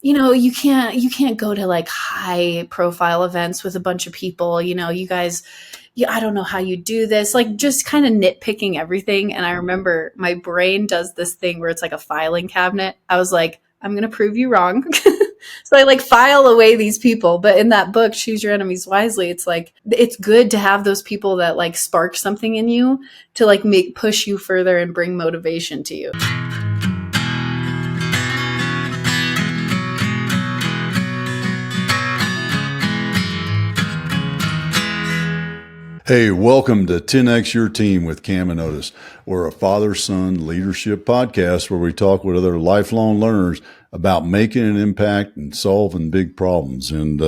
you can't go to like high profile events with a bunch of people. You guys, I don't know how you do this, like just kind of nitpicking everything. And I remember my brain does this thing where it's like a filing cabinet. I was like, I'm going to prove you wrong. So I like file away these people. But in that book, Choose Your Enemies Wisely, it's like, it's good to have those people that like spark something in you to like push you further and bring motivation to you. Hey, welcome to 10X Your Team with Cam and Otis. We're a father-son leadership podcast where we talk with other lifelong learners about making an impact and solving big problems. And,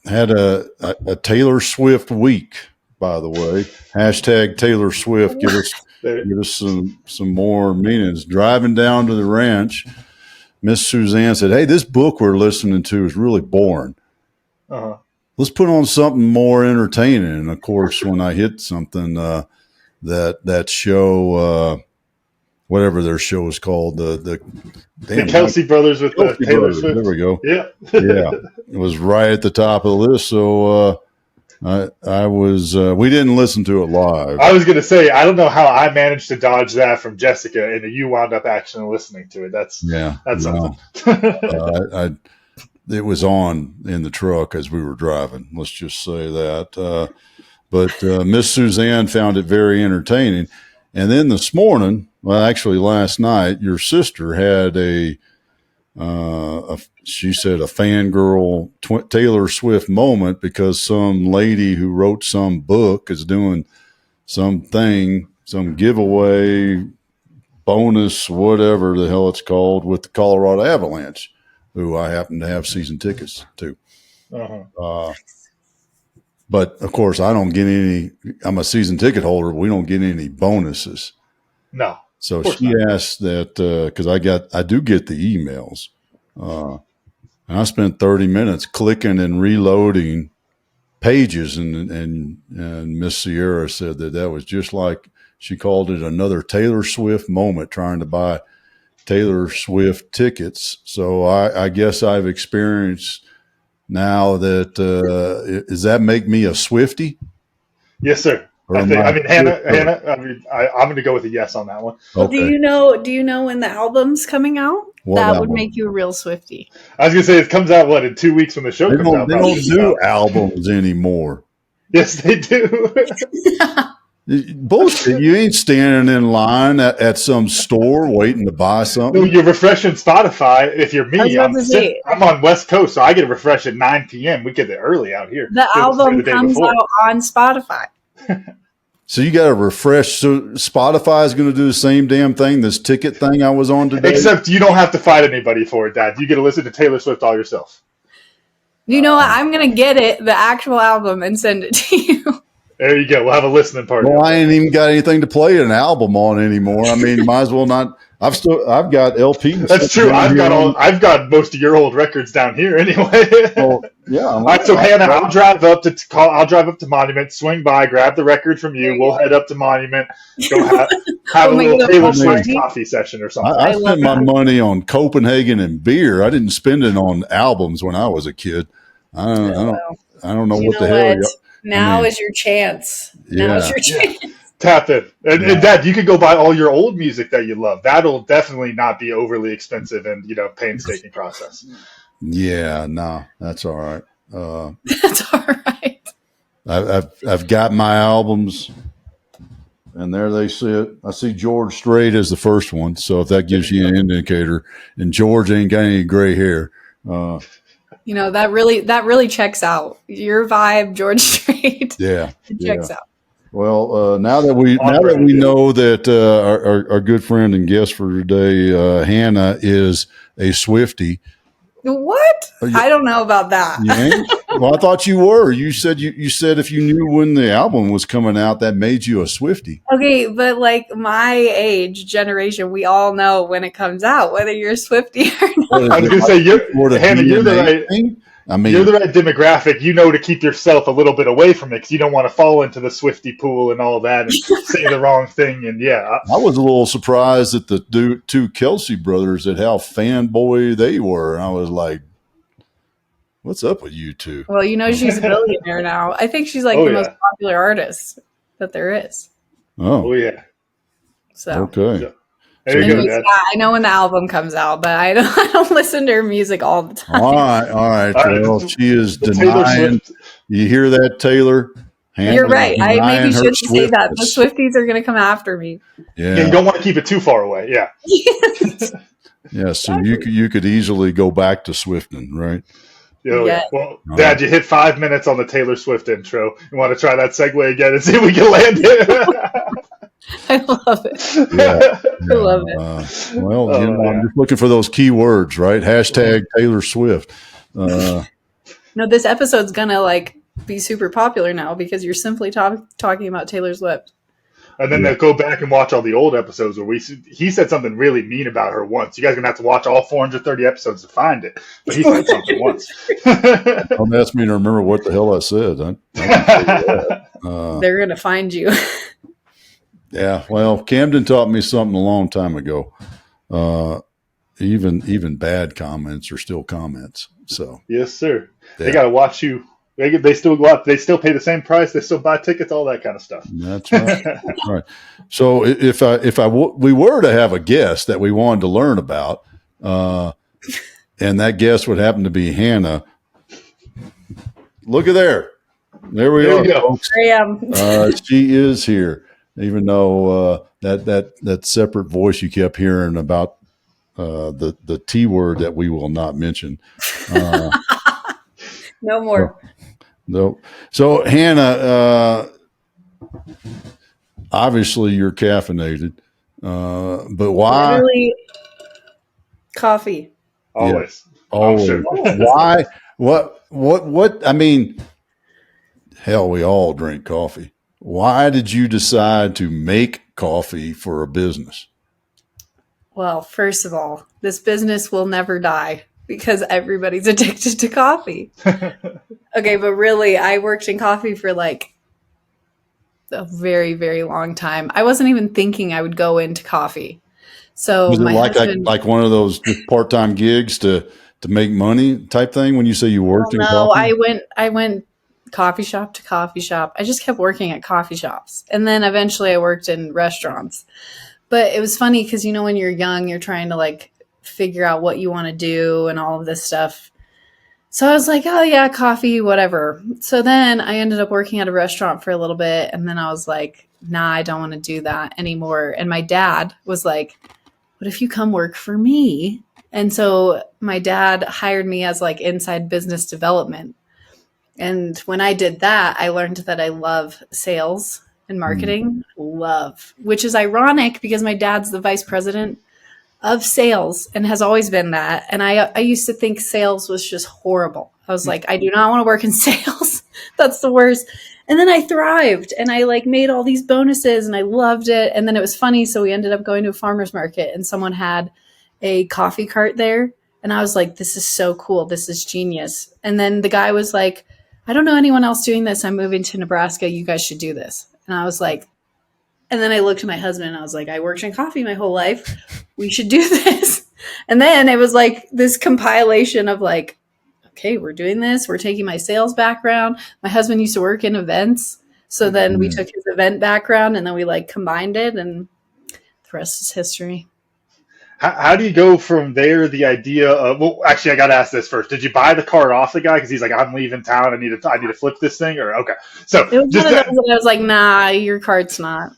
had a Taylor Swift week, by the way. Hashtag Taylor Swift. Give us some more meanings. Driving down to the ranch, Miss Suzanne said, "Hey, this book we're listening to is really boring. Let's put on something more entertaining." And of course, when I hit something, that show, whatever their show is called, the Kelsey Brothers with Taylor Swift. There we go. Yeah. It was right at the top of the list. So, we didn't listen to it live. I was going to say, I don't know how I managed to dodge that from Jessica, and you wound up actually listening to it. That's something. It was on in the truck as we were driving. Let's just say that. But Miss Suzanne found it very entertaining. And then this morning, well, actually last night, your sister had she said a fangirl Taylor Swift moment because some lady who wrote some book is doing some giveaway bonus, whatever the hell it's called, with the Colorado Avalanche, who I happen to have season tickets to. But of course I don't get any, I'm a season ticket holder. We don't get any bonuses. No. So she asked that, cause I do get the emails. And I spent 30 minutes clicking and reloading pages, and Miss Sierra said that was just like, she called it another Taylor Swift moment trying to buy Taylor Swift tickets. So I guess I've experienced now that, does that make me a Swiftie? Yes, sir. Hannah, I'm going to go with a yes on that one. Okay. Do you know when the album's coming out? That would make you a real Swiftie. I was going to say, it comes out, in 2 weeks when the show comes out? They don't do albums anymore. Yes, they do. Bullshit. You ain't standing in line at some store waiting to buy something. No, you're refreshing Spotify. If you're me, I'm on West Coast, so I get a refresh at 9 p.m. We get it early out here. The album comes out on Spotify. So you got to refresh. So Spotify is going to do the same damn thing, this ticket thing I was on today? Except you don't have to fight anybody for it, Dad. You get to listen to Taylor Swift all yourself. You know what? I'm going to get the actual album, and send it to you. There you go. We'll have a listening party. Well, I ain't even got anything to play an album on anymore. I mean, might as well not. I've got LPs. That's true. I've got most of your old records down here anyway. Well, yeah. All right, so Hannah, I'll drive up to Monument, swing by, grab the record from you. We'll head up to Monument, go have a little Taylor Swift coffee session or something. I spent my money on Copenhagen and beer. I didn't spend it on albums when I was a kid. I don't know what the hell. Now is your chance. Now is your chance. Tap in. And Dad, you could go buy all your old music that you love. That'll definitely not be overly expensive and, painstaking process. Yeah, no, that's all right. That's all right. I've got my albums, and there they sit. I see George Strait as the first one, so if that gives you an indicator, and George ain't got any gray hair. That really checks out. Your vibe, George Strait. Yeah, it checks out. Well, now that we know that our good friend and guest for today, Hannah, is a Swiftie. What? I don't know about that. Well, I thought you were. You said if you knew when the album was coming out, that made you a Swiftie. Okay, but like my age generation, we all know when it comes out, whether you're a Swiftie or not. I was going to say, Hannah, you're the right. I mean, you're the right demographic. You know to keep yourself a little bit away from it because you don't want to fall into the Swifty pool and all that and say the wrong thing. And I was a little surprised at the two Kelsey brothers at how fanboy they were. And I was like, what's up with you two? Well, she's a billionaire now. I think she's like the most popular artist that there is. Oh yeah. So okay. So, there you go, Dad. I know when the album comes out, but I don't listen to her music all the time. All right. Well, she is denying. You hear that, Taylor? You're right. I maybe shouldn't say that. The Swifties are going to come after me. Yeah, you don't want to keep it too far away. Yeah. Yeah. So you could easily go back to Swifting, right? Yeah. Well, Dad, you hit 5 minutes on the Taylor Swift intro. You want to try that segue again and see if we can land it? I love it. Yeah. I love it. Well, I'm just looking for those key words, right? Hashtag Taylor Swift. No, this episode's gonna be super popular now because you're simply talking about Taylor Swift. And then they'll go back and watch all the old episodes where he said something really mean about her once. You guys are going to have to watch all 430 episodes to find it. But he said something once. Don't ask me to remember what the hell I said. They're going to find you. Yeah, well, Camden taught me something a long time ago. Even bad comments are still comments. So yes, sir. Yeah. They got to watch you. They still go out. They still pay the same price. They still buy tickets. All that kind of stuff. That's right. That's right. So we were to have a guest that we wanted to learn about, and that guest would happen to be Hannah. Look at there. There we are, folks. I am. She is here. Even though that separate voice you kept hearing about the T word that we will not mention. No more. No. So Hannah, obviously you're caffeinated, but why? Literally coffee. Always. Yeah, always. Sure. Why? What? I mean, hell, we all drink coffee. Why did you decide to make coffee for a business? Well, first of all, this business will never die because everybody's addicted to coffee. Okay, but really, I worked in coffee for a very, very long time. I wasn't even thinking I would go into coffee. So was it my husband, like one of those part-time gigs to make money type thing when you say you worked in coffee? No, I went coffee shop to coffee shop. I just kept working at coffee shops. And then eventually I worked in restaurants. But it was funny because, when you're young, you're trying to figure out what you want to do and all of this stuff. So I was like, oh yeah, coffee, whatever. So then I ended up working at a restaurant for a little bit. And then I was like, nah, I don't want to do that anymore. And my dad was like, what if you come work for me? And so my dad hired me as inside business development. And when I did that, I learned that I love sales and marketing, which is ironic because my dad's the vice president of sales and has always been that. And I used to think sales was just horrible. I was like, I do not want to work in sales. That's the worst. And then I thrived and I made all these bonuses and I loved it. And then it was funny. So we ended up going to a farmer's market and someone had a coffee cart there. And I was like, this is so cool. This is genius. And then the guy was like, I don't know anyone else doing this. I'm moving to Nebraska. You guys should do this. And I was like, and then I looked at my husband and I was like, I worked in coffee my whole life. We should do this. And then it was this compilation of okay, we're doing this. We're taking my sales background. My husband used to work in events. So then we took his event background and then we combined it and the rest is history. How do you go from there? The idea of actually, I got to ask this first. Did you buy the cart off the guy because he's like, I'm leaving town. I need to flip this thing, or okay. So it was just one of those I was like, nah, your cart's not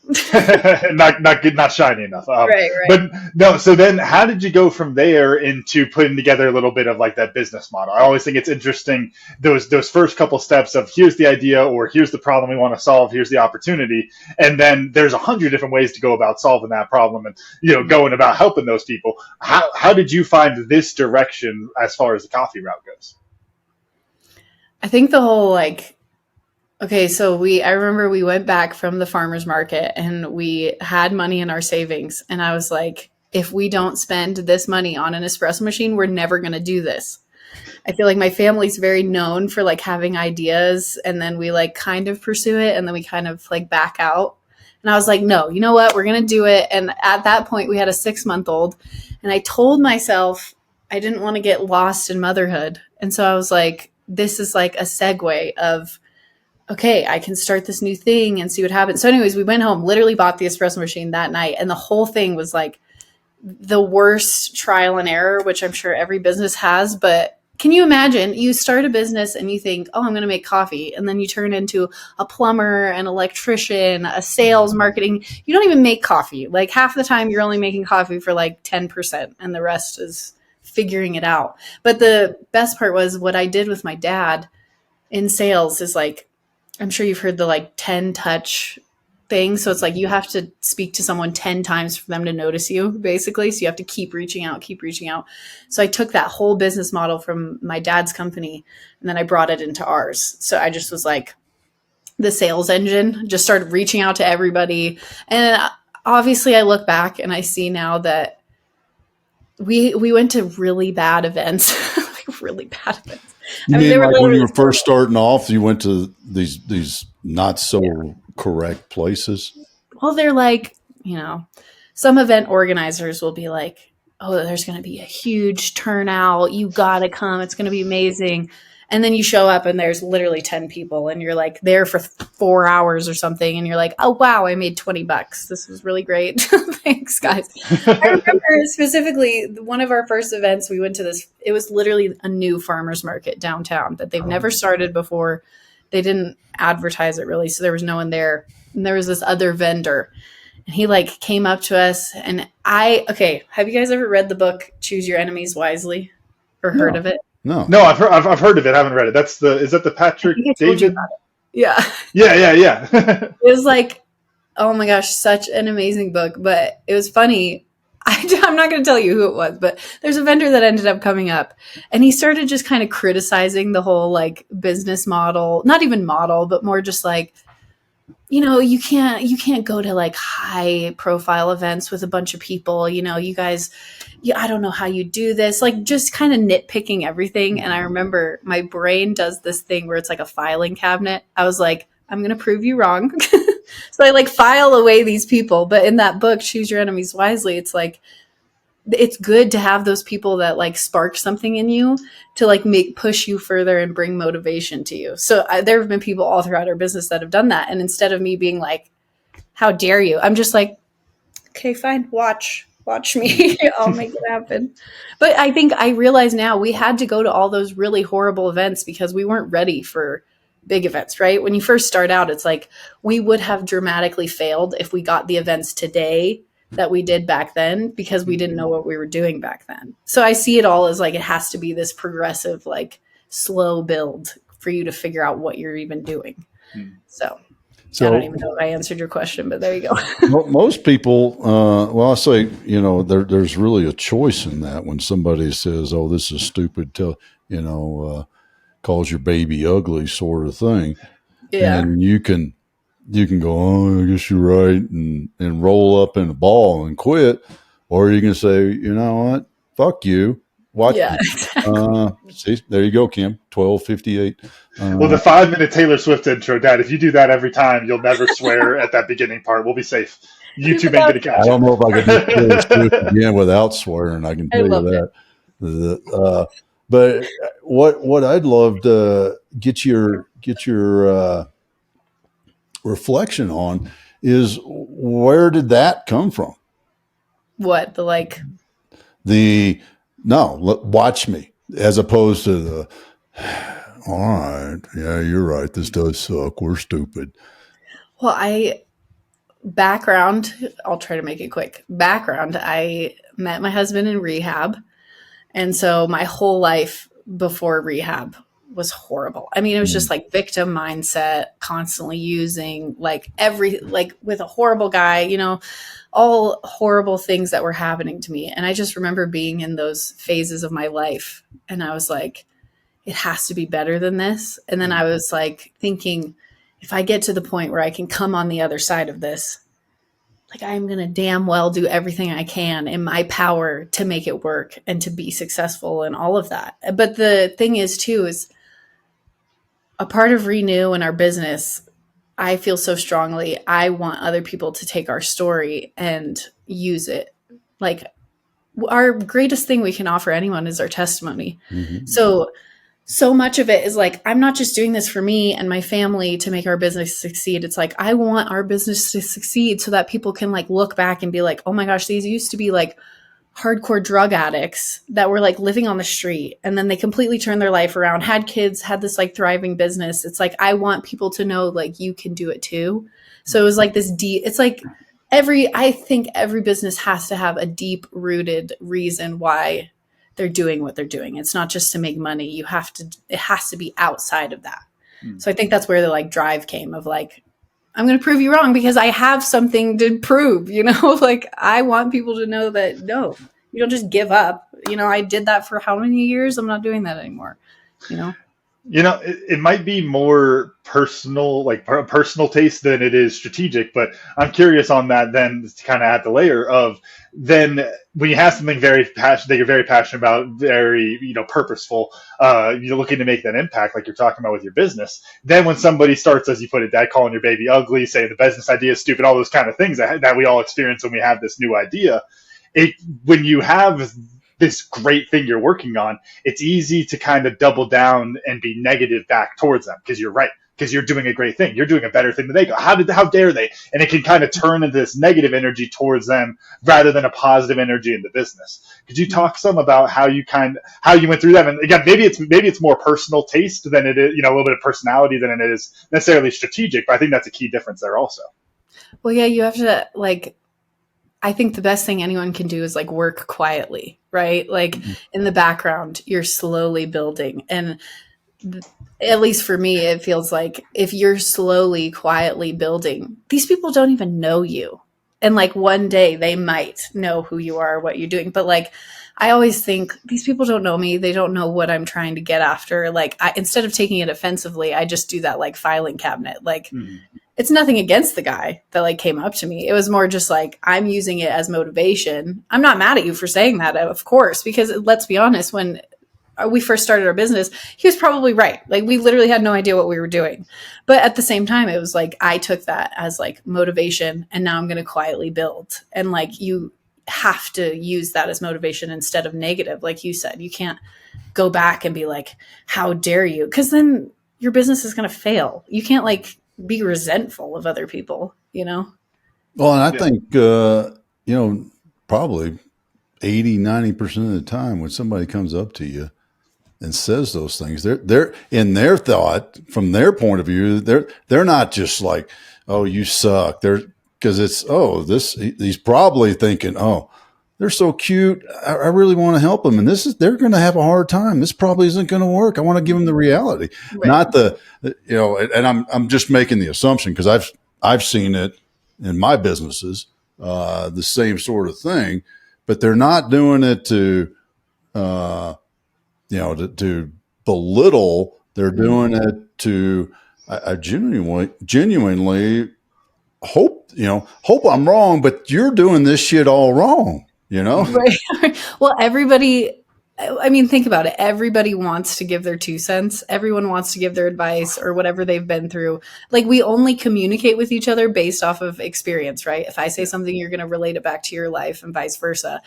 not good, not shiny enough. Right. But no. So then, how did you go from there into putting together a little bit of that business model? I always think it's interesting those first couple steps of here's the idea, or here's the problem we want to solve, here's the opportunity, and then there's 100 different ways to go about solving that problem, and going about helping those people. How did you find this direction as far as the coffee route goes? I think the whole okay, so I remember we went back from the farmer's market and we had money in our savings. And I was like, if we don't spend this money on an espresso machine, we're never going to do this. I feel like my family's very known for like having ideas and then we like kind of pursue it and then we kind of like back out. And I was like, no, you know what? We're going to do it. And at that point, we had a 6-month-old. And I told myself I didn't want to get lost in motherhood. And so I was like, this is like a segue of, okay, I can start this new thing and see what happens. So, anyways, we went home, literally bought the espresso machine that night. And the whole thing was like the worst trial and error, which I'm sure every business has. But can you imagine you start a business and you think, oh, I'm going to make coffee. And then you turn into a plumber, an electrician, a sales marketing. You don't even make coffee. Like half the time you're only making coffee for like 10% and the rest is figuring it out. But the best part was what I did with my dad in sales is like, I'm sure you've heard the like 10 touch thing. So it's like you have to speak to someone 10 times for them to notice you, basically. So you have to keep reaching out, keep reaching out. So I took that whole business model from my dad's company and then I brought it into ours. So I just was like the sales engine, just started reaching out to everybody. And obviously I look back and I see now that we went to really bad events, like really bad events. You mean like when you were first starting off, you went to these not so correct places? Well, they're like, some event organizers will be like, oh, there's going to be a huge turnout. You got to come. It's going to be amazing. And then you show up and there's literally 10 people and you're like there for 4 hours or something. And you're like, oh, wow, I made $20. This was really great. Thanks, guys. I remember specifically one of our first events, we went to this, it was literally a new farmer's market downtown that they've never started before. They didn't advertise it really. So there was no one there. And there was this other vendor and he like came up to us and have you guys ever read the book, Choose Your Enemies Wisely or heard of it? No, I've heard of it. I haven't read it. Is that the Patrick David? Yeah. Yeah. It was like, oh my gosh, such an amazing book. But it was funny. I'm not going to tell you who it was, but there's a vendor that ended up coming up and he started just kind of criticizing the whole like business model, not even model, but more just like, you can't go to like high profile events with a bunch of people, you guys, I don't know how you do this, like just kind of nitpicking everything. And I remember my brain does this thing where it's like a filing cabinet. I was like, I'm going to prove you wrong. So I like file away these people. But in that book, Choose Your Enemies Wisely, it's like, it's good to have those people that like spark something in you to like push you further and bring motivation to you. So there have been people all throughout our business that have done that. And instead of me being like, how dare you? I'm just like, okay, fine. Watch me. I'll make it happen. But I think I realize now we had to go to all those really horrible events because we weren't ready for big events, right? When you first start out, it's like we would have dramatically failed if we got the events today that we did back then because we didn't know what we were doing back then. So I see it all as like it has to be this progressive, like slow build for you to figure out what you're even doing. So I don't even know if I answered your question, but there you go. Most people, I say, there's really a choice in that when somebody says, oh, this is stupid, calls your baby ugly sort of thing. Yeah. And you can go, oh, I guess you're right, and roll up in a ball and quit. Or you can say, you know what, fuck you. Watch. Yeah, exactly. See, there you go, Kim. 12:58. Well, the 5-minute Taylor Swift intro, Dad. If you do that every time, you'll never swear at that beginning part. We'll be safe. YouTube ain't gonna catch. I don't know if I could do Taylor Swift again without swearing. I can tell you that. But what I'd love to get your reflection on is where did that come from? What watch me as opposed to the all right, yeah, you're right, this does suck, we're stupid. Well, I'll try to make it quick. I met my husband in rehab. And so my whole life before rehab was horrible. I mean, it was just like victim mindset, constantly using like with a horrible guy, all horrible things that were happening to me. And I just remember being in those phases of my life. And I was like, it has to be better than this. And then I was like thinking, if I get to the point where I can come on the other side of this, like I'm going to damn well do everything I can in my power to make it work and to be successful and all of that. But the thing is too, is a part of Renew and our business, I feel so strongly, I want other people to take our story and use it. Like our greatest thing we can offer anyone is our testimony. Mm-hmm. So much of it is like, I'm not just doing this for me and my family to make our business succeed. It's like, I want our business to succeed so that people can like look back and be like, oh my gosh, these used to be like hardcore drug addicts that were like living on the street. And then they completely turned their life around, had kids, had this like thriving business. It's like, I want people to know like you can do it too. So it was like this deep, it's like I think every business has to have a deep rooted reason why they're doing what they're doing. It's not just to make money. It has to be outside of that. So I think that's where the like drive came of like, I'm going to prove you wrong because I have something to prove, like I want people to know that no, you don't just give up. I did that for how many years? I'm not doing that anymore. It might be more personal, like personal taste than it is strategic, but I'm curious on that then to kind of add the layer of then when you have something very passionate that you're very passionate about, very, purposeful, you're looking to make that impact like you're talking about with your business. Then when somebody starts, as you put it, dad calling your baby ugly, saying the business idea is stupid, all those kind of things that we all experience when we have this new idea, when you have this great thing you're working on, it's easy to kind of double down and be negative back towards them because you're right, because you're doing a great thing. You're doing a better thing than they go. How dare they? And it can kind of turn into this negative energy towards them rather than a positive energy in the business. Could you talk some about how you went through that? And again, maybe it's more personal taste than it is, a little bit of personality than it is necessarily strategic, but I think that's a key difference there also. Well, yeah, you have to I think the best thing anyone can do is like work quietly, right? Like in the background, you're slowly building. And at least for me, it feels like if you're slowly, quietly building, these people don't even know you. And like one day they might know who you are, what you're doing. But like, I always think these people don't know me. They don't know what I'm trying to get after. Like instead of taking it offensively, I just do that like filing cabinet. Like it's nothing against the guy that like came up to me. It was more just like, I'm using it as motivation. I'm not mad at you for saying that, of course, because let's be honest, when we first started our business, he was probably right. Like we literally had no idea what we were doing. But at the same time, it was like, I took that as like motivation and now I'm going to quietly build. And like, you have to use that as motivation instead of negative. Like you said, you can't go back and be like, how dare you? Because then your business is going to fail. You can't like be resentful of other people, Well, and I think, probably 80-90% of the time when somebody comes up to you and says those things, they're in their thought, from their point of view, they're not just like, oh, you suck. Because it's, he's probably thinking, oh, they're so cute. I really want to help them. And they're going to have a hard time. This probably isn't going to work. I want to give them the reality, right. Not and I'm just making the assumption because I've seen it in my businesses, the same sort of thing, but they're not doing it to belittle. They're doing it to, I genuinely hope I'm wrong, but you're doing this shit all wrong. Right. Well, think about it. Everybody wants to give their 2 cents. Everyone wants to give their advice or whatever they've been through. Like we only communicate with each other based off of experience, right? If I say something, you're going to relate it back to your life and vice versa.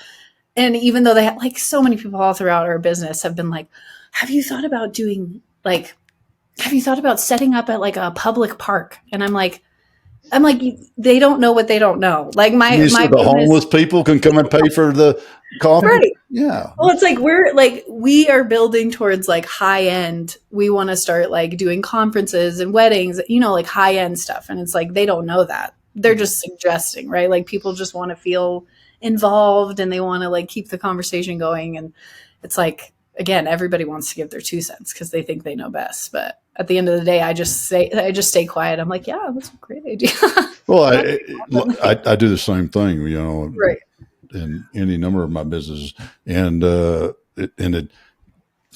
And even though they have like so many people all throughout our business have been like, have you thought about setting up at like a public park? And I'm like, they don't know what they don't know. Like the homeless people can come and pay for the coffee. Right. Yeah. Well, it's like we are building towards like high end. We want to start like doing conferences and weddings, like high end stuff. And it's like, they don't know that. They're just suggesting, right? Like people just want to feel involved and they want to like keep the conversation going. And it's like, again, everybody wants to give their 2 cents because they think they know best. But at the end of the day, I just stay quiet. I'm like, yeah, that's a great idea. Well, I do the same thing, right. In any number of my businesses. And I'm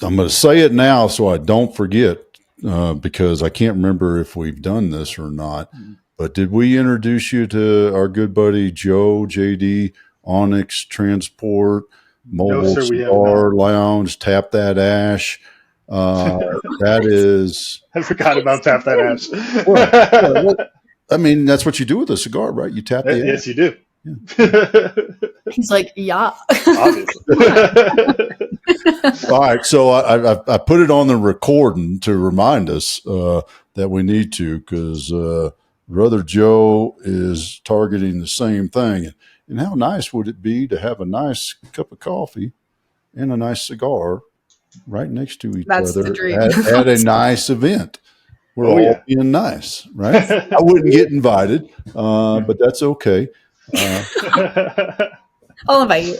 going to say it now so I don't forget, because I can't remember if we've done this or not. But did we introduce you to our good buddy Joe, JD, Onyx Transport, No, Mobile sir, we have not. Cigar Lounge, Tap That Ash? That is, I forgot about Tap That Ash. I mean, that's what you do with a cigar, right? You tap the ash. Yes, you do. Yeah. He's like, yeah. Obviously. All right, so I put it on the recording to remind us that we need to, because Brother Joe is targeting the same thing. And how nice would it be to have a nice cup of coffee and a nice cigar right next to each That's the other dream. at a nice event? We're all being nice, right? I wouldn't get invited, but that's okay. I'll invite you.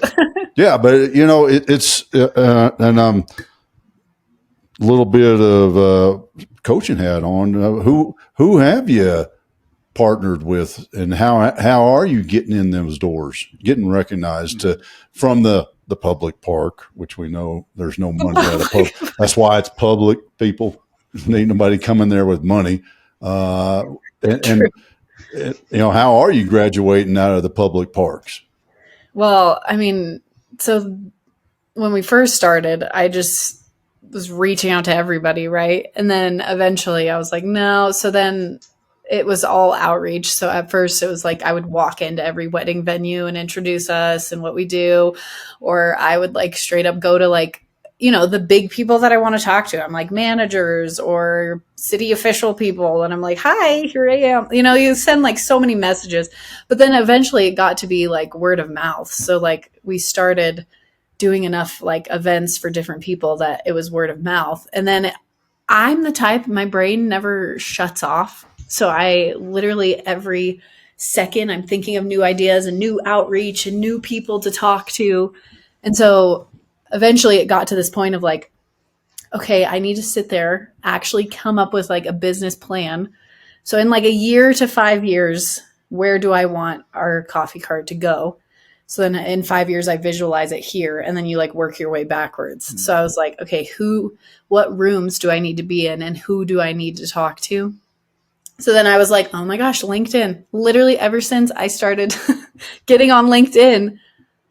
Yeah, but it's and a little bit of coaching hat on. Who have you partnered with, and how are you getting in those doors, getting recognized from the public park, which we know there's no money out of public. That's why it's public, people. Ain't nobody coming there with money. And how are you graduating out of the public parks? Well, I mean, so when we first started, I just was reaching out to everybody, right? And then eventually I was like, no. So then it was all outreach. So at first it was like I would walk into every wedding venue and introduce us and what we do. Or I would like straight up go to like, the big people that I want to talk to. I'm like managers or city official people. And I'm like, hi, here I am. You send like so many messages. But then eventually it got to be like word of mouth. So like we started doing enough like events for different people that it was word of mouth. And then I'm the type, my brain never shuts off. So I literally every second I'm thinking of new ideas and new outreach and new people to talk to. And so eventually it got to this point of like, okay, I need to sit there, actually come up with like a business plan. So in like a year to 5 years, where do I want our coffee cart to go? So then in 5 years, I visualize it here, and then you like work your way backwards. Mm-hmm. So I was like, okay, what rooms do I need to be in, and who do I need to talk to? So then I was like, oh my gosh, LinkedIn. Literally ever since I started getting on LinkedIn,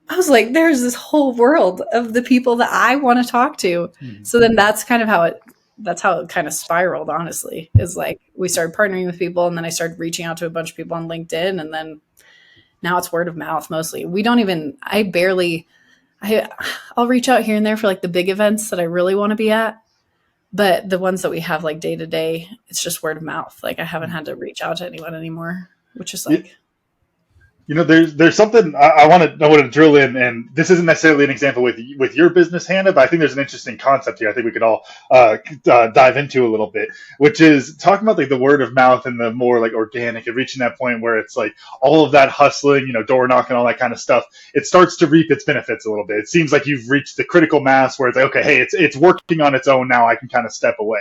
I was like, there's this whole world of the people that I want to talk to. Mm-hmm. So then that's how it kind of spiraled, honestly, is like we started partnering with people, and then I started reaching out to a bunch of people on LinkedIn, and then now it's word of mouth mostly. I'll reach out here and there for like the big events that I really want to be at. But the ones that we have like day to day, it's just word of mouth. Like I haven't had to reach out to anyone anymore, which is like. There's something I want to drill in, and this isn't necessarily an example with your business, Hannah, but I think there's an interesting concept here. I think we could all dive into a little bit, which is talking about like the word of mouth and the more like organic and reaching that point where it's like all of that hustling, door knocking, all that kind of stuff. It starts to reap its benefits a little bit. It seems like you've reached the critical mass where it's like, okay, hey, it's working on its own now. I can kind of step away.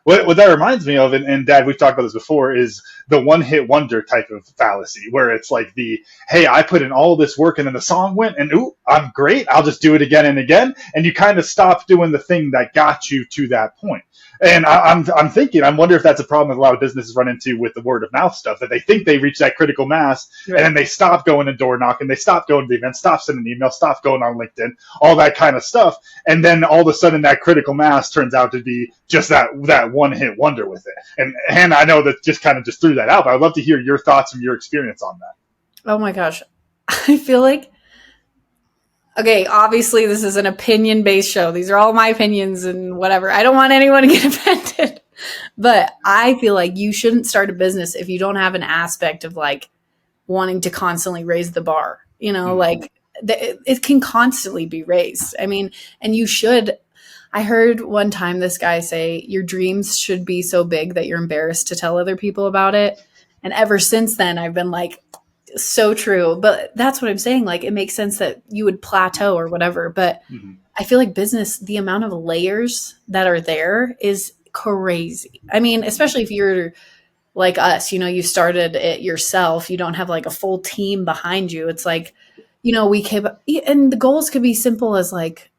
What that reminds me of, and Dad, we've talked about this before, is the one-hit wonder type of fallacy, where it's like hey, I put in all this work and then the song went, and ooh, I'm great, I'll just do it again and again, and you kind of stop doing the thing that got you to that point. And I'm thinking, I wonder if that's a problem that a lot of businesses run into with the word of mouth stuff, that they think they reach that critical mass, right, and then they stop going and door knocking, they stop going to the event, stop sending emails, stop going on LinkedIn, all that kind of stuff, and then all of a sudden that critical mass turns out to be just that one-hit wonder with it. And Hannah, I know that just threw that out, but I'd love to hear your thoughts and your experience on that. Oh my gosh. I feel like, okay, obviously this is an opinion-based show. These are all my opinions and whatever. I don't want anyone to get offended. But I feel like you shouldn't start a business if you don't have an aspect of like wanting to constantly raise the bar. Like it can constantly be raised. I mean, and you should. I heard one time this guy say, your dreams should be so big that you're embarrassed to tell other people about it. And ever since then, I've been like, so true. But that's what I'm saying. Like, it makes sense that you would plateau or whatever. But I feel like business, the amount of layers that are there is crazy. I mean, especially if you're like us, you started it yourself. You don't have like a full team behind you. It's like, and the goals could be simple as like,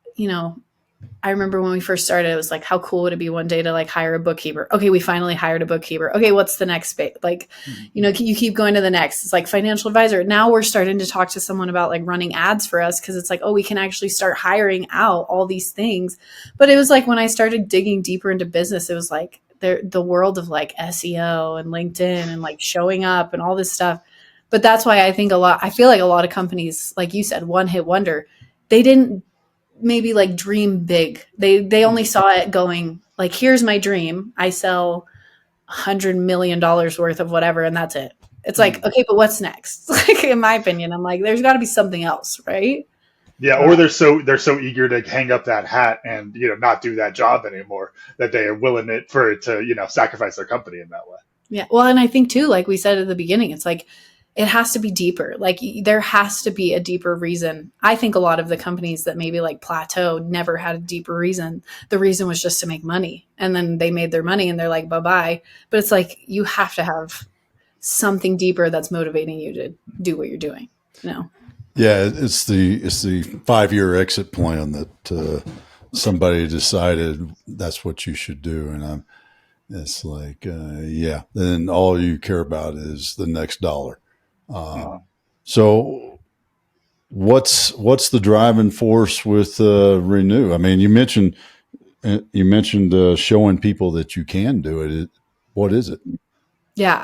I remember when we first started, it was like, how cool would it be one day to like hire a bookkeeper? Okay, we finally hired a bookkeeper. Okay, what's the next bit? Like, you keep going to the next. It's like financial advisor. Now we're starting to talk to someone about like running ads for us because it's like, oh, we can actually start hiring out all these things. But it was like when I started digging deeper into business, it was like the world of like SEO and LinkedIn and like showing up and all this stuff. But that's why I feel like a lot of companies, like you said, one hit wonder, they didn't maybe like dream big. They only saw it going like, here's my dream. I sell $100 million worth of whatever, and that's it. It's like, okay, but what's next? Like, in my opinion, I'm like, there's got to be something else, right? Yeah, or they're so eager to hang up that hat and not do that job anymore that they are willing for it to sacrifice their company in that way. Yeah, well, and I think too, like we said at the beginning, it's like it has to be deeper. Like there has to be a deeper reason. I think a lot of the companies that maybe like plateaued never had a deeper reason. The reason was just to make money, and then they made their money and they're like, bye-bye. But it's like you have to have something deeper that's motivating you to do what you're doing. Yeah, it's the 5-year exit plan that somebody decided that's what you should do, and it's like then all you care about is the next dollar. So what's the driving force with Renew? I mean, you mentioned showing people that you can do it. What is it? Yeah,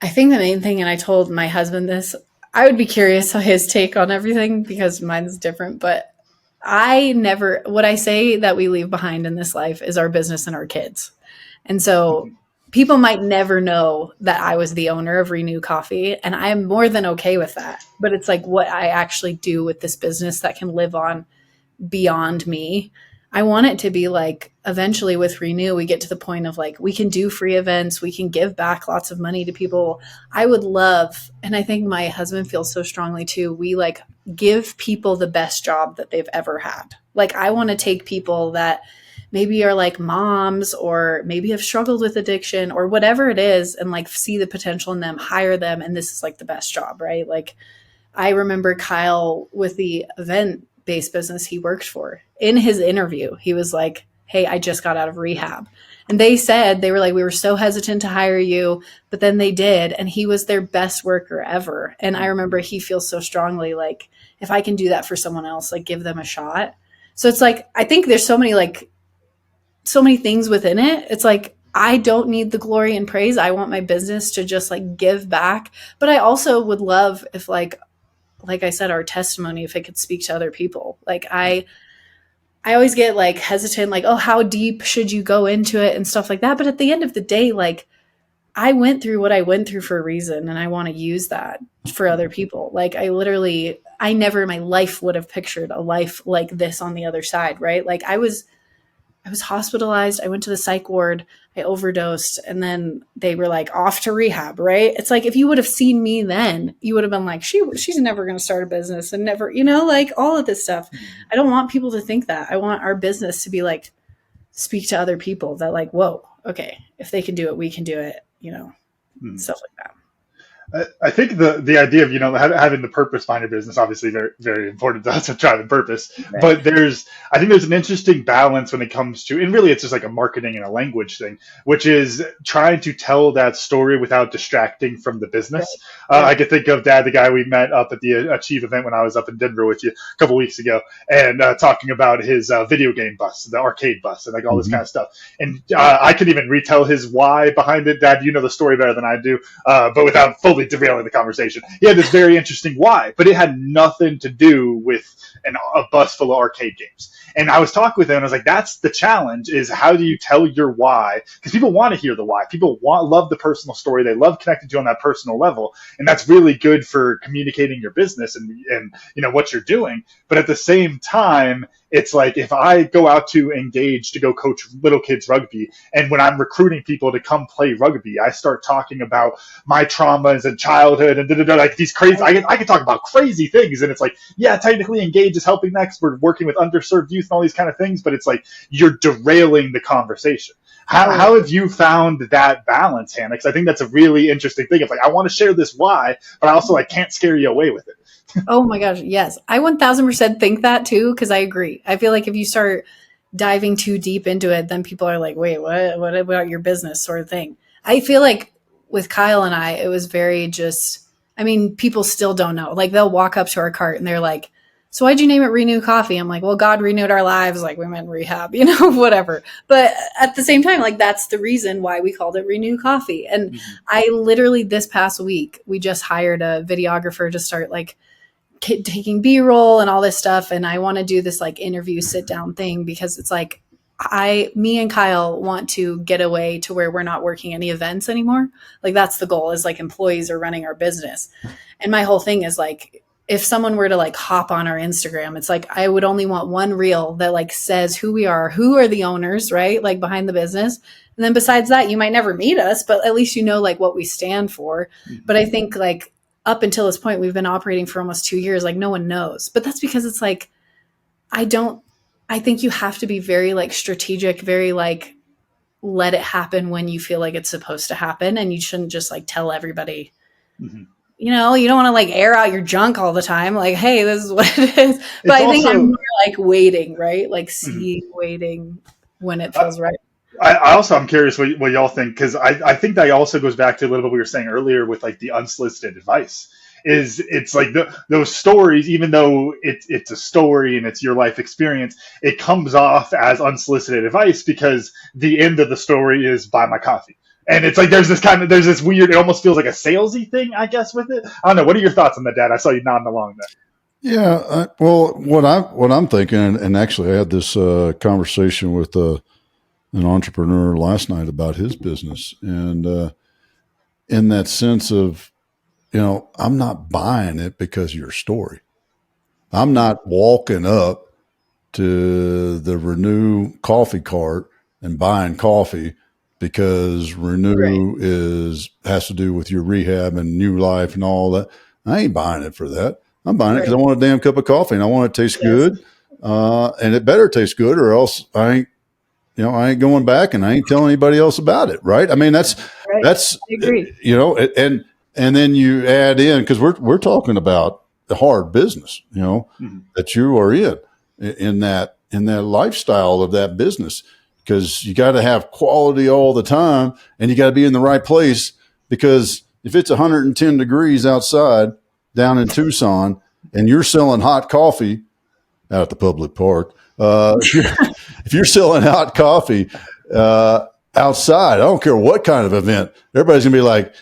I think the main thing, and I told my husband this, I would be curious on his take on everything because mine's different, but what I say that we leave behind in this life is our business and our kids. And so people might never know that I was the owner of Renew Coffee, and I am more than okay with that. But it's like what I actually do with this business that can live on beyond me. I want it to be like eventually with Renew, we get to the point of like, we can do free events. We can give back lots of money to people. I would love, and I think my husband feels so strongly too, we like give people the best job that they've ever had. Like I want to take people that maybe are like moms or maybe have struggled with addiction or whatever it is and like see the potential in them, hire them. And this is like the best job, right? Like I remember Kyle with the event-based business he worked for. In his interview, he was like, hey, I just got out of rehab. And they were like, we were so hesitant to hire you, but then they did. And he was their best worker ever. And I remember he feels so strongly like, if I can do that for someone else, like give them a shot. So it's like, I think there's so many things within it. It's like, I don't need the glory and praise. I want my business to just like give back. But I also would love if like I said, our testimony, if it could speak to other people. Like I always get like hesitant, like, oh, how deep should you go into it and stuff like that. But at the end of the day, like I went through what I went through for a reason, and I want to use that for other people. Like I never in my life would have pictured a life like this on the other side, right? Like I was hospitalized. I went to the psych ward. I overdosed. And then they were like off to rehab, right? It's like, if you would have seen me then, you would have been like, she's never going to start a business and never, like all of this stuff. I don't want people to think that. I want our business to be like, speak to other people that like, whoa, okay, if they can do it, we can do it, stuff like that. I think the idea of having the purpose behind your business, obviously very, very important to us, of driving purpose. Right. But I think there's an interesting balance when it comes to, and really it's just like a marketing and a language thing, which is trying to tell that story without distracting from the business. Right. I could think of Dad, the guy we met up at the Achieve event when I was up in Denver with you a couple weeks ago, and talking about his video game bus, the arcade bus, and like all this kind of stuff. And I could even retell his why behind it. Dad, you know the story better than I do, but without fully derailing the conversation. He had this very interesting why, but it had nothing to do with a bus full of arcade games. And I was talking with him, and I was like, that's the challenge, is how do you tell your why? Because people want to hear the why. People love the personal story. They love connecting to you on that personal level. And that's really good for communicating your business and what you're doing. But at the same time, it's like if I go out to engage to go coach little kids rugby, and when I'm recruiting people to come play rugby, I start talking about my traumas and childhood and like these crazy, I can talk about crazy things. And it's like, yeah, technically Engage is helping next. We're working with underserved youth and all these kind of things, but it's like you're derailing the conversation. How have you found that balance, Hannah? Because I think that's a really interesting thing. It's like, I want to share this why, but I also can't scare you away with it. Oh my gosh, yes. I 1000% think that too, because I agree. I feel like if you start diving too deep into it, then people are like, wait, what about your business sort of thing? I feel like with Kyle and I, it was very just, I mean, people still don't know. Like they'll walk up to our cart and they're like, so why'd you name it Renew Coffee? I'm like, well, God renewed our lives. Like we meant rehab, whatever. But at the same time, like that's the reason why we called it Renew Coffee. And I literally this past week, we just hired a videographer to start like taking B-roll and all this stuff. And I want to do this like interview sit down thing because it's like, me and Kyle want to get away to where we're not working any events anymore. Like that's the goal is like employees are running our business. And my whole thing is like, if someone were to like hop on our Instagram, it's like, I would only want one reel that like says who we are, who are the owners, right? Like behind the business. And then besides that, you might never meet us, but at least you know like what we stand for. But I think like up until this point, we've been operating for almost 2 years. Like no one knows, but that's because it's like, I think you have to be very like strategic, very like let it happen when you feel like it's supposed to happen. And you shouldn't just like tell everybody, you don't want to like air out your junk all the time. Like, hey, this is what it is. But I think I'm more like waiting, right? Like waiting when it feels right. I'm curious what y'all think, because I think that also goes back to a little bit we were saying earlier with like the unsolicited advice. It's like those stories, even though it's a story and it's your life experience, it comes off as unsolicited advice because the end of the story is buy my coffee. And it's like there's this weird, it almost feels like a salesy thing, I guess, with it. I don't know. What are your thoughts on that, Dad? I saw you nodding along there. Yeah, well, what I'm thinking, and actually I had this conversation with an entrepreneur last night about his business, and in that sense of, I'm not buying it because of your story. I'm not walking up to the Renew coffee cart and buying coffee because Renew has to do with your rehab and new life and all that. I ain't buying it for that. I'm buying it because I want a damn cup of coffee and I want it to taste good. And it better taste good or else I ain't going back and I ain't telling anybody else about it. Right. I mean, that's, I agree. And then you add in, because we're talking about the hard business, that you are in that lifestyle of that business, because you got to have quality all the time and you got to be in the right place, because if it's 110 degrees outside down in Tucson and you're selling hot coffee out at the public park, if you're selling hot coffee outside, I don't care what kind of event, everybody's gonna be like,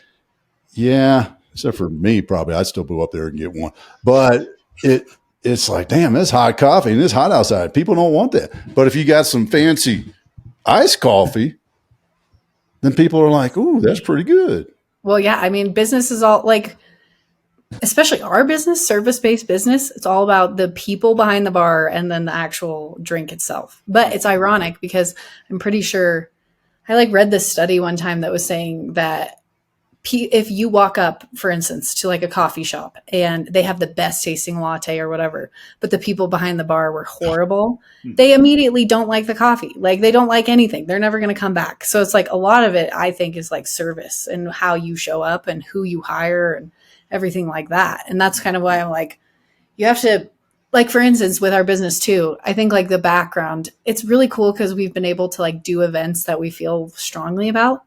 yeah, except for me, probably I'd still go up there and get one. But it's like, damn, it's hot coffee and it's hot outside. People don't want that. But if you got some fancy iced coffee, then people are like, ooh, that's pretty good. Well, yeah, I mean, business is all like, especially our business, service-based business, it's all about the people behind the bar and then the actual drink itself. But it's ironic because I'm pretty sure I like read this study one time that was saying that if you walk up, for instance, to like a coffee shop and they have the best tasting latte or whatever, but the people behind the bar were horrible, they immediately don't like the coffee. Like they don't like anything. They're never going to come back. So it's like a lot of it, I think, is like service and how you show up and who you hire and everything like that. And that's kind of why I'm like, you have to, like, for instance, with our business too, I think like the background, it's really cool because we've been able to like do events that we feel strongly about.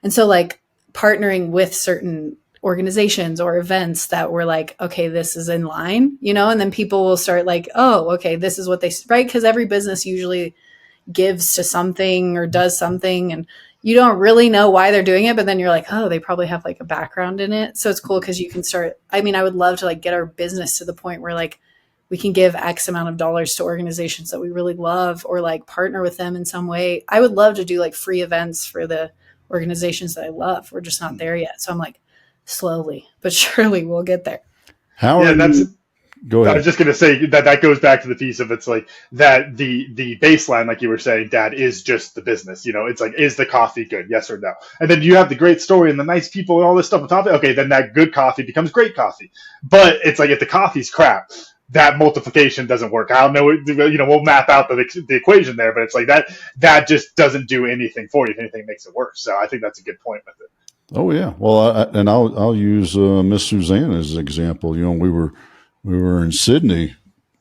And so like, partnering with certain organizations or events that were like, okay, this is in line, and then people will start like, oh, okay, this is what they, right? Because every business usually gives to something or does something and you don't really know why they're doing it, but then you're like, oh, they probably have like a background in it. So it's cool because you can start, I mean, I would love to like get our business to the point where like we can give X amount of dollars to organizations that we really love or like partner with them in some way. I would love to do like free events for the organizations that I love. We're just not there yet. So I'm like, slowly but surely we'll get there. Go ahead. I was just going to say that goes back to the piece of it's like that the baseline, like you were saying, Dad, is just the business. It's like, is the coffee good? Yes or no? And then you have the great story and the nice people and all this stuff on top of it. Okay, then that good coffee becomes great coffee. But it's like if the coffee's crap, that multiplication doesn't work. I don't know, we'll map out the equation there, but it's like that just doesn't do anything for you. If anything, it makes it worse. So I think that's a good point with it. Oh yeah. Well, I'll use Miss Suzanne as an example. We were we were in Sydney,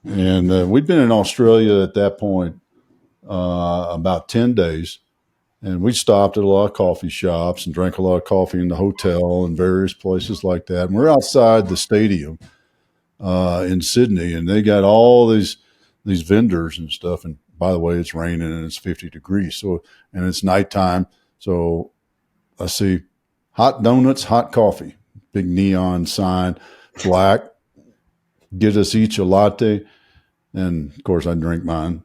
and we'd been in Australia at that point about 10 days. And we stopped at a lot of coffee shops and drank a lot of coffee in the hotel and various places like that. And we're outside the stadium in Sydney, and they got all these vendors and stuff. And by the way, it's raining and it's 50 degrees. So, and it's nighttime. So I see hot donuts, hot coffee, big neon sign, black, get us each a latte. And of course I drink mine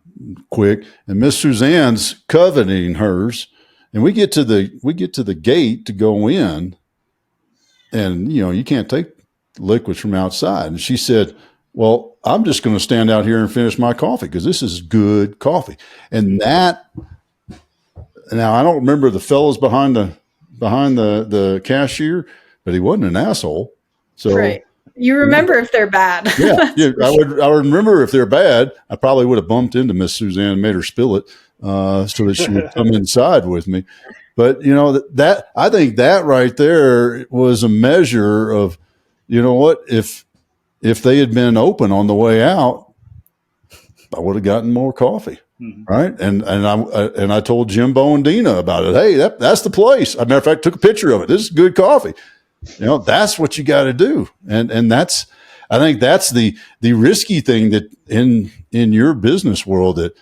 quick. And Miss Suzanne's coveting hers. And we get to the gate to go in, and you can't take liquids from outside. And she said, well, I'm just going to stand out here and finish my coffee because this is good coffee. And that, now I don't remember the fellows behind the cashier, but he wasn't an asshole. So right. You remember if they're bad. Yeah, I would remember if they're bad. I probably would have bumped into Miss Suzanne and made her spill it so that she would come inside with me. But that I think that right there was a measure of, what, if they had been open on the way out, I would have gotten more coffee. Mm-hmm. Right. And I told Jimbo and Dina about it. Hey, that's the place. As a matter of fact, took a picture of it. This is good coffee. That's what you got to do. And I think that's the risky thing that in your business world that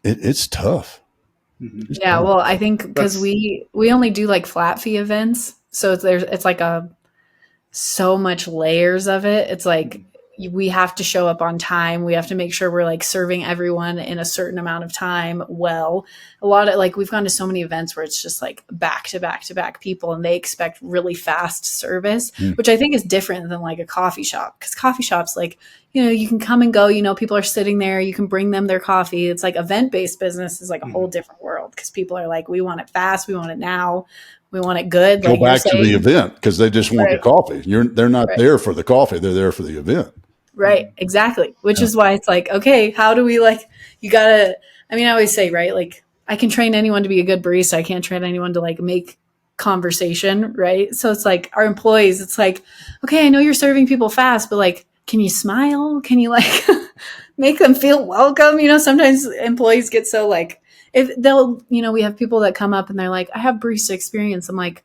it's tough. It's tough. Well, I think because we only do like flat fee events. So it's like so much layers of it. It's like, we have to show up on time. We have to make sure we're like serving everyone in a certain amount of time. Well, a lot of like, we've gone to so many events where it's just like back to back to back people, and they expect really fast service, which I think is different than like a coffee shop. Cause coffee shops, like, you can come and go, people are sitting there, you can bring them their coffee. It's like event-based business is like a whole different world. Cause people are like, we want it fast. We want it now. We want it good. Go back to the event because they just want the coffee. They're not there for the coffee. They're there for the event. Right. Exactly. Which is why it's like, okay, how do we I always say, right, like I can train anyone to be a good barista. I can't train anyone to like make conversation. Right. So it's like our employees, it's like, okay, I know you're serving people fast, but like, can you smile? Can you like make them feel welcome? Sometimes employees get so like, if they'll, we have people that come up and they're like, I have barista experience. I'm like,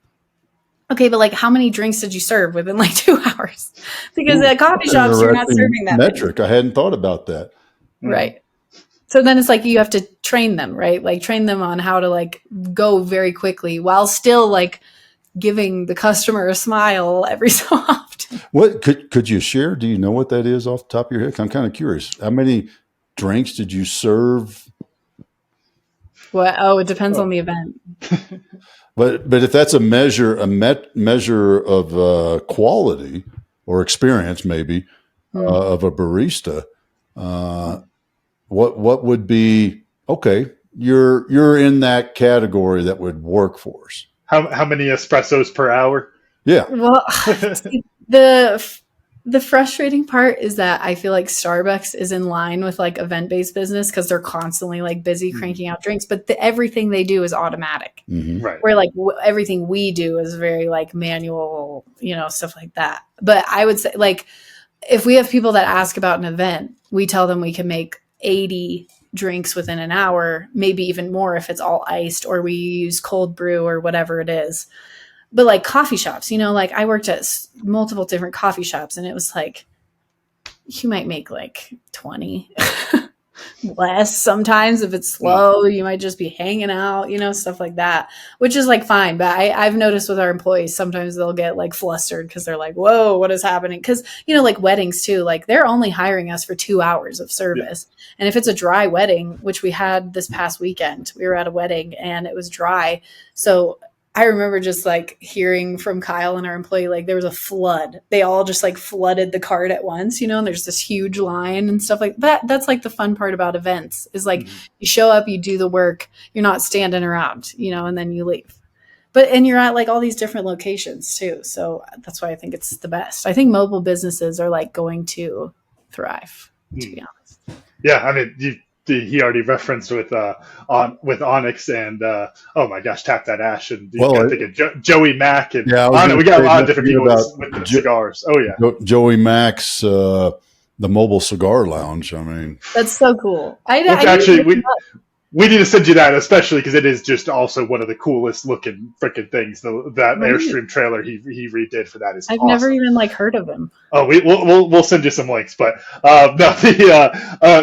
okay, but like how many drinks did you serve within like 2 hours? Because at coffee shops, you're not serving that metric. Many. I hadn't thought about that. Right. So then it's like you have to train them, right? Like train them on how to like go very quickly while still like giving the customer a smile every so often. What could you share? Do you know what that is off the top of your head? I'm kind of curious. How many drinks did you serve? It depends on the event. But if that's a measure of quality or experience, maybe of a barista, what would be okay? You're in that category that would work for us. How many espressos per hour? Yeah. Well, the frustrating part is that I feel like Starbucks is in line with like event-based business because they're constantly like busy cranking out drinks, but everything they do is automatic. Mm-hmm. Right. Where like everything we do is very like manual, stuff like that. But I would say like if we have people that ask about an event, we tell them we can make 80 drinks within an hour, maybe even more if it's all iced or we use cold brew or whatever it is. But like coffee shops, like I worked at multiple different coffee shops and it was like, you might make like 20 less sometimes if it's slow, you might just be hanging out, stuff like that, which is like fine. But I've noticed with our employees, sometimes they'll get like flustered because they're like, whoa, what is happening? Because, like weddings too, like they're only hiring us for 2 hours of service. Yeah. And if it's a dry wedding, which we had this past weekend, we were at a wedding and it was dry. So I remember just like hearing from Kyle and our employee, like there was a flood. They all just like flooded the cart at once, and there's this huge line and stuff like that. That's like the fun part about events is like you show up, you do the work, you're not standing around, and then you leave. And you're at like all these different locations too. So that's why I think it's the best. I think mobile businesses are like going to thrive, to be honest. Yeah. I mean, he already referenced with Onyx and oh my gosh, Tap That Ash, and you Well, got to think of Joey Mack, and yeah, I was I don't know, going we to got a say, lot of don't different forget people about with the cigars. Oh yeah, Joey Mack's the mobile cigar lounge. I mean, That's so cool. which I need to actually look him up. we need to send you that, especially because it is just also one of the coolest looking freaking things. That Right. Airstream trailer he redid for that is I've never awesome. even like heard of him. Oh, we'll send you some links, but no,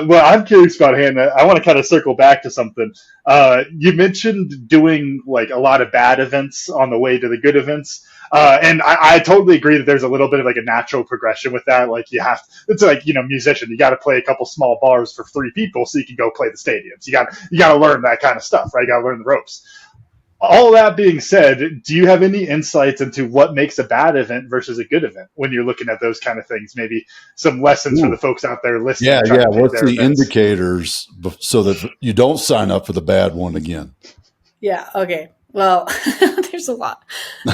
well, I'm curious about Hannah. I want to kind of circle back to something. You mentioned doing like a lot of bad events on the way to the good events, and I totally agree that there's a little bit of like a natural progression with that. Like it's like musician, you got to play a couple small bars for 3 people so you can go play the stadiums. You got to learn that kind of stuff, right? You got to learn the ropes. All that being said, do you have any insights into what makes a bad event versus a good event when you're looking at those kind of things? Maybe some lessons for the folks out there listening, trying yeah. to pick What's their the events. indicators so that you don't sign up for the bad one again? Yeah. Okay. Well, there's a lot.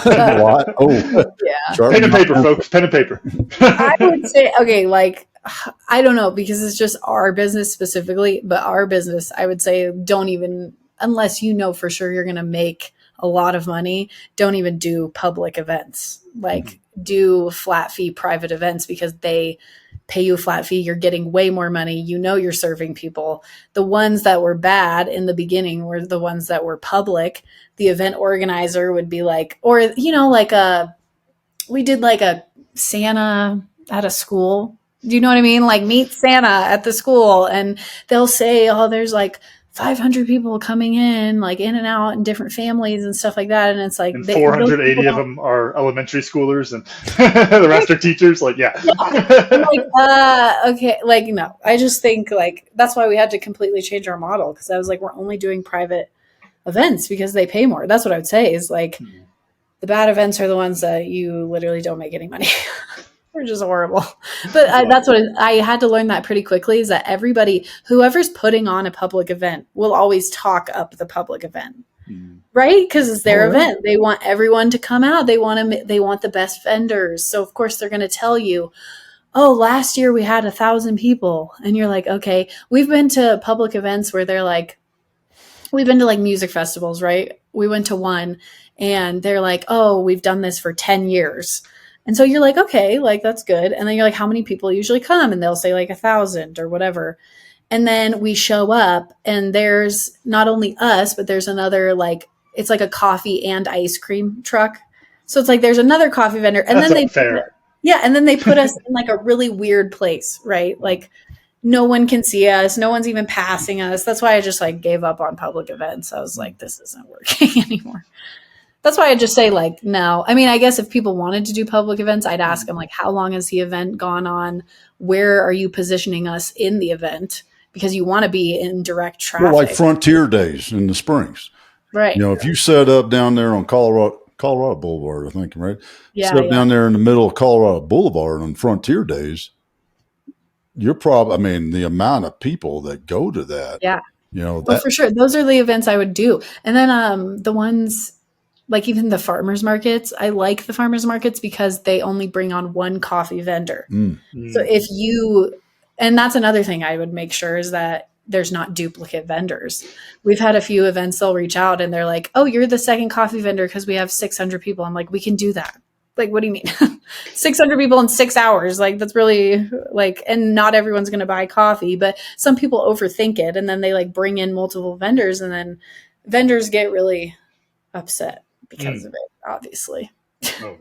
A lot. Oh, Yeah. Pen sharpen and my paper, pencil. folks. Pen and paper. I would say, okay, like, I don't know because it's just our business specifically, but our business, I would say, don't even, unless you know for sure you're going to make a lot of money, don't even do public events. Like, do flat fee private events because they pay you a flat fee. You're getting way more money. You know, you're serving people. The ones that were bad in the beginning were the ones that were public. The event organizer would be like, or, like we did like a Santa at a school. Do you know what I mean? Like meet Santa at the school, and they'll say, "Oh, there's like 500 people coming in, like in and out, and different families and stuff like that." And it's like And those people 480 of don't. them are elementary schoolers, and the rest are teachers. Like, yeah. Yeah, I'm like, okay, like no. I just think like that's why we had to completely change our model because I was like, we're only doing private events because they pay more. That's what I would say is like the bad events are the ones that you literally don't make any money. They're just horrible. But that's what I had to learn that pretty quickly is that everybody, whoever's putting on a public event, will always talk up the public event, right? Because it's their event. They want everyone to come out. They want the best vendors. So of course they're going to tell you, "Oh, last year we had 1,000 people," and you're like, "Okay." We've been to public events where they're like, we've been to like music festivals, right? We went to one and they're like, "Oh, we've done this for 10 years." And so you're like, okay, like that's good. And then you're like, how many people usually come? And they'll say like 1,000 or whatever. And then we show up and there's not only us, but there's another like, it's like a coffee and ice cream truck. So it's like there's another coffee vendor. And That's then fair. and then they put us in like a really weird place, right? Like no one can see us. No one's even passing us. That's why I just like gave up on public events. I was like, this isn't working anymore. That's why I just say like no. I mean, I guess if people wanted to do public events, I'd ask them like, how long has the event gone on? Where are you positioning us in the event? Because you want to be in direct traffic. Well, like Frontier Days in the Springs. Right. If you set up down there on Colorado Boulevard, I think, right? Yeah. Set up down there in the middle of Colorado Boulevard on Frontier Days, you're probably, I mean, the amount of people that go to that, Yeah. that. Well, for sure. Those are the events I would do. And then the ones like even the farmers markets, I like the farmers markets because they only bring on one coffee vendor. So if you, and that's another thing I would make sure is that there's not duplicate vendors. We've had a few events, they'll reach out and they're like, "Oh, you're the second coffee vendor because we have 600 people." I'm like, "We can do that." Like, what do you mean? 600 people in 6 hours. Like, that's really like, and not everyone's going to buy coffee, but some people overthink it. And then they like bring in multiple vendors and then vendors get really upset because of it, obviously. Oh.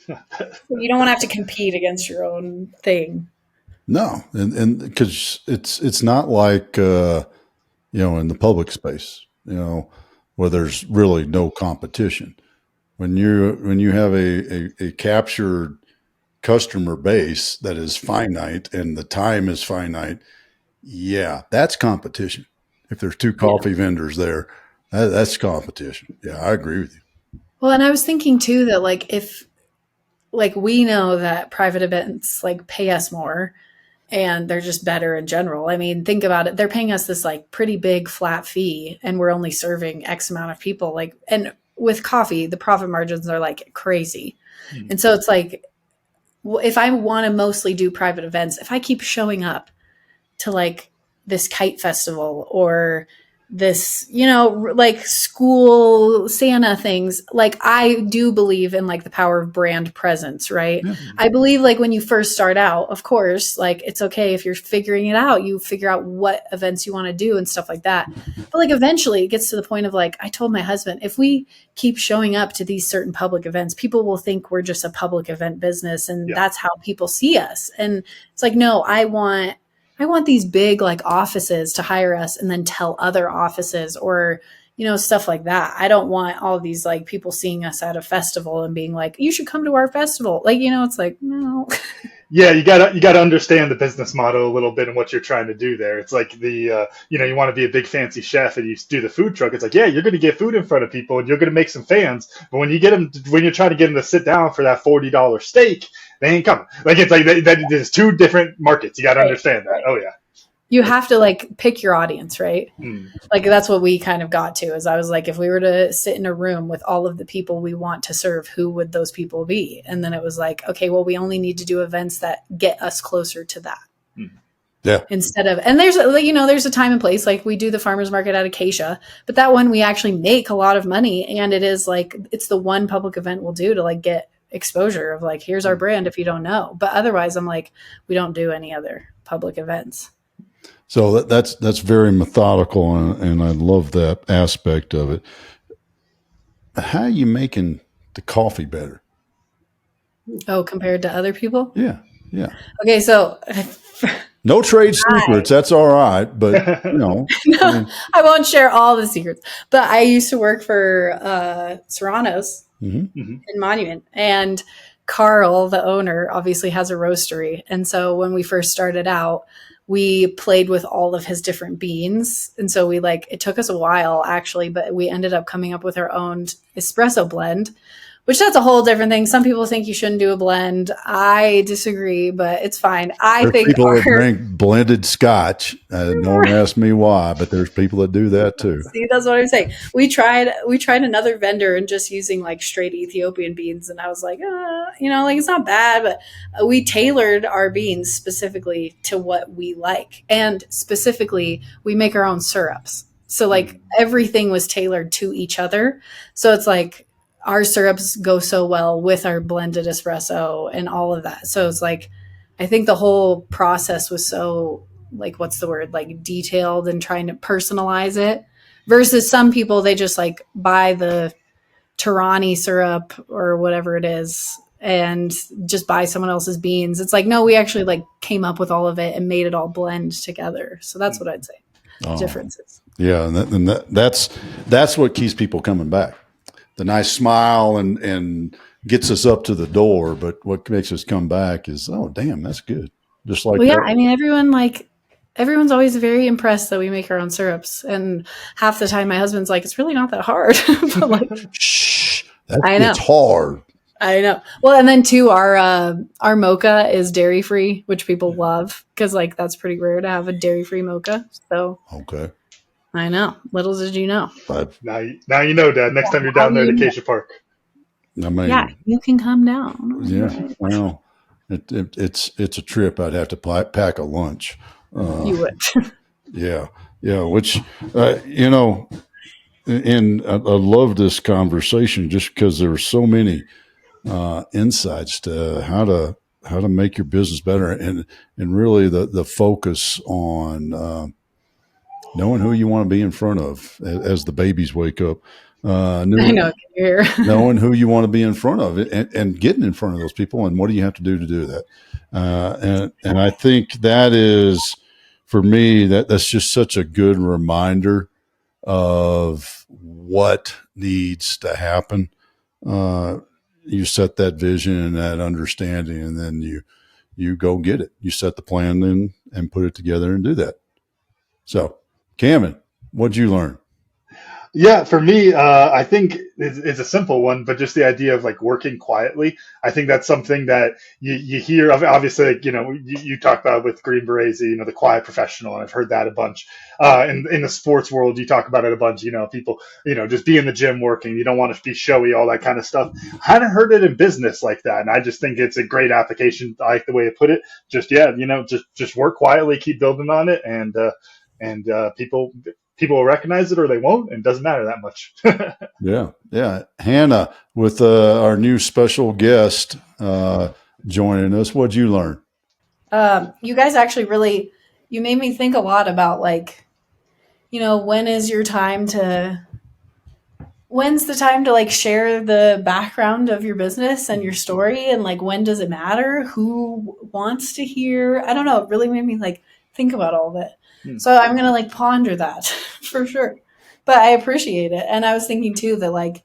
You don't want to have to compete against your own thing. No, and because it's not like in the public space, where there's really no competition. When you have a captured customer base that is finite and the time is finite, yeah, that's competition. If there's two coffee vendors there, that's competition. Yeah, I agree with you. Well, and I was thinking too that like if like we know that private events like pay us more and they're just better in general. I mean, think about it. They're paying us this like pretty big flat fee and we're only serving X amount of people. Like, and with coffee, the profit margins are like crazy. And so it's like, if I want to mostly do private events, if I keep showing up to like this kite festival or this, like school Santa things. Like I do believe in like the power of brand presence, right? Yeah. I believe like when you first start out, of course, like it's okay if you're figuring it out, you figure out what events you want to do and stuff like that. But like eventually it gets to the point of like, I told my husband, if we keep showing up to these certain public events, people will think we're just a public event business and that's how people see us. And it's like, no, I want these big like offices to hire us and then tell other offices or, stuff like that. I don't want all of these like people seeing us at a festival and being like, you should come to our festival. Like, it's like, no. Yeah, you gotta understand the business model a little bit and what you're trying to do there. It's like you want to be a big fancy chef and you do the food truck. It's like, yeah, you're going to get food in front of people and you're going to make some fans. But when you're trying to get them to sit down for that $40 steak, they ain't coming. Like it's like there's two different markets. You got to understand that. Oh yeah. You have to like pick your audience, right? Like that's what we kind of got to is I was like, if we were to sit in a room with all of the people we want to serve, who would those people be? And then it was like, okay, well, we only need to do events that get us closer to that. Yeah. Instead of, and there's a time and place, like we do the farmer's market at Acacia, but that one we actually make a lot of money. And it is like, it's the one public event we'll do to like get exposure of like, here's our brand if you don't know. But otherwise I'm like, we don't do any other public events. So that's very methodical, and I love that aspect of it. How are you making the coffee better? Oh, compared to other people? Yeah. Okay, so no trade secrets. That's all right, but no, I won't share all the secrets. But I used to work for Serrano's in Monument, and Carl, the owner, obviously has a roastery, and so when we first started out, we played with all of his different beans. And so it took us a while actually, but we ended up coming up with our own espresso blend, which that's a whole different thing. Some people think you shouldn't do a blend. I disagree, but it's fine. There's people that drink blended scotch. Don't ask me why, but there's people that do that too. See, that's what I'm saying. We tried another vendor and just using like straight Ethiopian beans. And I was like, it's not bad, but we tailored our beans specifically to what we like. And specifically, we make our own syrups. So like everything was tailored to each other. So it's like, our syrups go so well with our blended espresso and all of that. So it's like, I think the whole process was so like, what's the word? Like detailed and trying to personalize it versus some people, they just like buy the Tarani syrup or whatever it is and just buy someone else's beans. It's like, no, we actually like came up with all of it and made it all blend together. So that's what I'd say. Differences. Yeah. And that's what keeps people coming back. The nice smile and gets us up to the door. But what makes us come back is, oh, damn, that's good. Just like, yeah, I mean, everyone's always very impressed that we make our own syrups. And half the time my husband's like, it's really not that hard. But like, shh, it's hard. I know. Well, and then too, our mocha is dairy free, which people love because like, that's pretty rare to have a dairy free mocha. So, okay. I know. Little did you know. But now you know, Dad. Next time you're down there at Acacia Park. I mean, yeah, you can come down. Yeah, well, it's a trip. I'd have to pack a lunch. You would. yeah. Which and I love this conversation just because there are so many insights to how to make your business better, and really the focus on knowing who you want to be in front of as the babies wake up. I know. Knowing who you want to be in front of and getting in front of those people, and what do you have to do that? And I think that is, for me, that's just such a good reminder of what needs to happen. You set that vision and that understanding, and then you go get it. You set the plan and put it together and do that. So, Cam, what'd you learn? Yeah, for me, I think it's a simple one, but just the idea of like working quietly. I think that's something that you hear of. Obviously, like, you talk about with Green Berets, the quiet professional, and I've heard that a bunch. In the sports world, you talk about it a bunch. People, just be in the gym working. You don't want to be showy, all that kind of stuff. I haven't heard it in business like that, and I just think it's a great application. I like the way you put it. Just yeah, just work quietly, keep building on it, and people will recognize it or they won't, and it doesn't matter that much. Yeah. Yeah. Hannah, with our new special guest joining us, what'd you learn? You guys actually really, you made me think a lot about like, when is your time to, when's the time to like share the background of your business and your story, and like when does it matter who wants to hear? I don't know, it really made me like think about all of it. So I'm gonna like ponder that for sure, but I appreciate it. And I was thinking too that like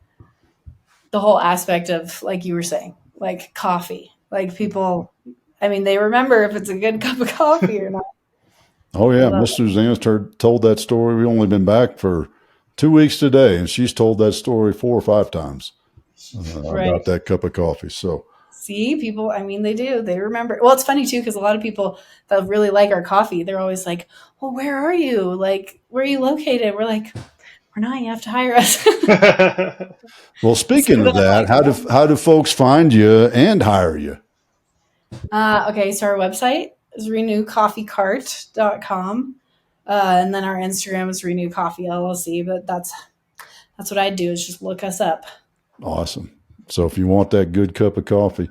the whole aspect of, like you were saying, like coffee, like people, I mean, they remember if it's a good cup of coffee or not. Oh, I yeah. love Miss Suzanne's told that story. We've only been back for 2 weeks today, and she's told that story 4 or 5 times it. about Right. that cup of coffee. So, See, people, I mean, they do. They remember. Well, it's funny too, because a lot of people that really like our coffee, they're always like, well, where are you? Like, where are you located? We're like, we're not. You have to hire us. well, So speaking they're of that, like, how do folks find you and hire you? okay, so our website is renewcoffeecart.com. And then our Instagram is Renew Coffee LLC. But that's what I do, is just look us up. Awesome. So if you want that good cup of coffee,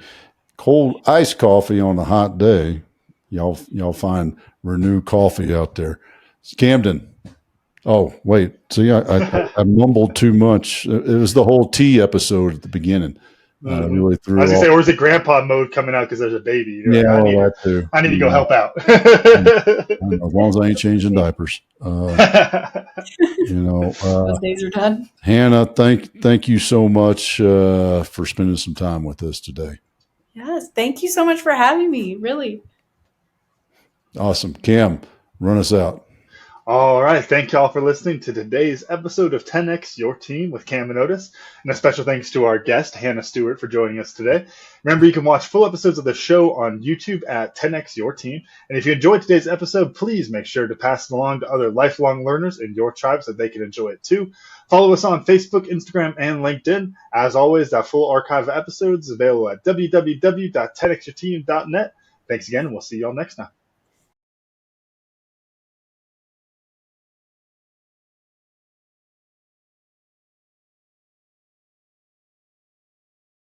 cold iced coffee on a hot day, y'all find Renew Coffee out there. Camden. Oh, wait. See, I mumbled too much. It was the whole tea episode at the beginning. Really I was threw gonna off. say, or is it grandpa mode coming out because there's a baby? You're Yeah, like, well, that too. I need to go help out. I don't know, as long as I ain't changing diapers. Those days are done. Hannah, thank you so much for spending some time with us today. Yes. Thank you so much for having me. Really. Awesome. Cam, run us out. All right. Thank y'all for listening to today's episode of 10X Your Team with Cam and Otis. And a special thanks to our guest, Hannah Stuart, for joining us today. Remember, you can watch full episodes of the show on YouTube at 10X Your Team. And if you enjoyed today's episode, please make sure to pass it along to other lifelong learners in your tribe so they can enjoy it too. Follow us on Facebook, Instagram, and LinkedIn. As always, that full archive of episodes is available at www.10xyourteam.net. Thanks again, and we'll see y'all next time.